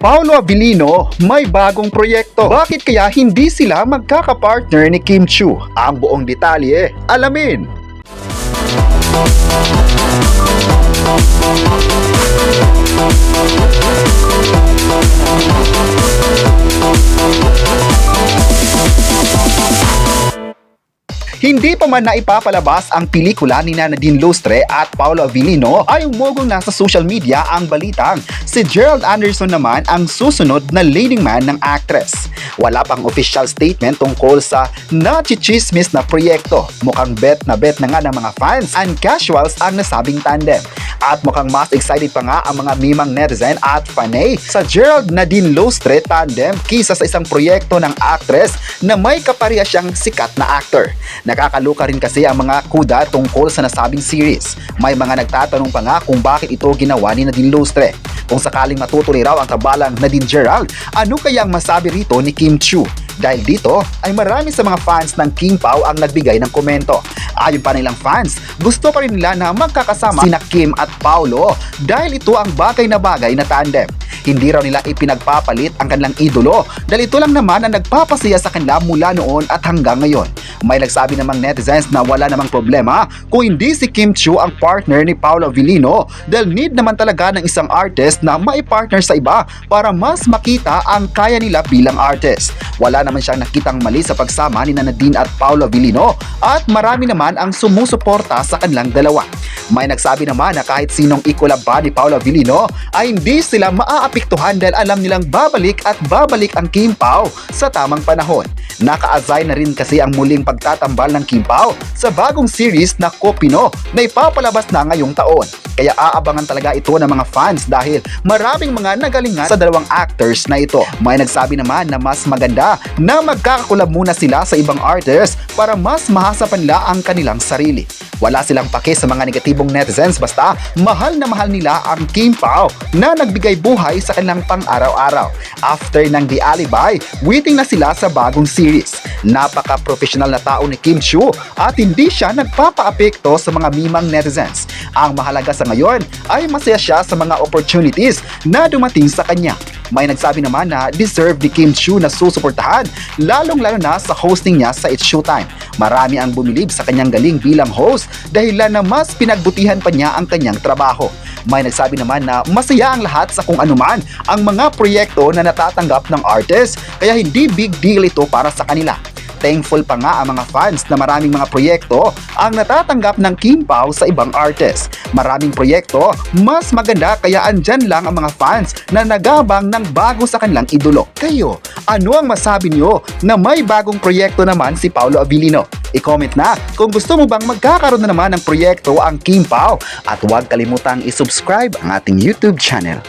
Paolo Abilino may bagong proyekto. Bakit kaya hindi sila magkakapartner ni Kim Chiu? Ang buong detalye, alamin! Hindi pa man naipapalabas ang pelikula ni Nadine Lustre at Paolo Abilino ay umugong na sa social media ang balitang si Gerald Anderson naman ang susunod na leading man ng actress. Wala pang official statement tungkol sa nachichismis na proyekto. Mukhang bet na nga ng mga fans and casuals ang nasabing tandem. At mukhang mas excited pa nga ang mga mimang netizen at fanay sa Gerald Nadine Lustre tandem kisa sa isang proyekto ng actress na may kapareha siyang sikat na actor. Nakakaluka rin kasi ang mga kuda tungkol sa nasabing series. May mga nagtatanong pa nga kung bakit ito ginawa ni Nadine Lustre. Kung sakaling matutuloy raw ang kabalang Nadine Gerald, ano kayang masabi rito ni Kim Chiu? Dahil dito ay marami sa mga fans ng Kim Pao ang nagbigay ng komento. Ayon pa nilang fans, gusto pa rin nila na magkakasama sina Kim at Paolo dahil ito ang bagay na tandem. Hindi raw nila ipinagpapalit ang kanilang idolo dahil ito lang naman ang nagpapasaya sa kanila mula noon at hanggang ngayon. May nagsabi namang netizens na wala namang problema kung hindi si Kim Chiu ang partner ni Paolo Abilino dahil need naman talaga ng isang artist na maipartner sa iba para mas makita ang kaya nila bilang artist. Wala naman siyang nakitang mali sa pagsama ni Nadine at Paolo Abilino at marami naman ang sumusuporta sa kanilang dalawa. May nagsabi naman na kahit sinong ikolab pa ni Paolo Abilino ay hindi sila maaapektuhan dahil alam nilang babalik ang Kim Pao sa tamang panahon. Naka-assign na rin kasi ang muling pagtatambal ng Kim Pao sa bagong series na Kopino na ipapalabas na ngayong taon. Kaya aabangan talaga ito ng mga fans dahil maraming mga nagalingan sa dalawang actors na ito. May nagsabi naman na mas maganda na magkakakulab muna sila sa ibang artists para mas mahasa pa nila ang kanilang sarili. Wala silang pake sa mga negatibong netizens basta mahal na mahal nila ang Kim Pao na nagbigay buhay sa kanilang pang-araw-araw. After ng The Alibi, waiting na sila sa bagong series. Napaka-professional na tao ni Kim Chiu at hindi siya nagpapaapekto sa mga mimang netizens. Ang mahalaga sa ngayon ay masaya siya sa mga opportunities na dumating sa kanya. May nagsabi naman na deserve ni Kim Chiu na susuportahan lalong-lalo na sa hosting niya sa It's Showtime. Marami ang bumilib sa kanyang galing bilang host dahilan na mas pinagbutihan pa niya ang kanyang trabaho. May nagsabi naman na masaya ang lahat sa kung anuman ang mga proyekto na natatanggap ng artist kaya hindi big deal ito para sa kanila. Thankful pa nga ang mga fans na maraming mga proyekto ang natatanggap ng Kim Pao sa ibang artist. Maraming proyekto, mas maganda kaya andyan lang ang mga fans na nagabang ng bago sa kanilang idolo. Kayo, ano ang masabi nyo na may bagong proyekto naman si Paolo Abilino? I-comment na kung gusto mo bang magkakaroon na naman ng proyekto ang Kim Pao at huwag kalimutang i-subscribe ang ating YouTube channel.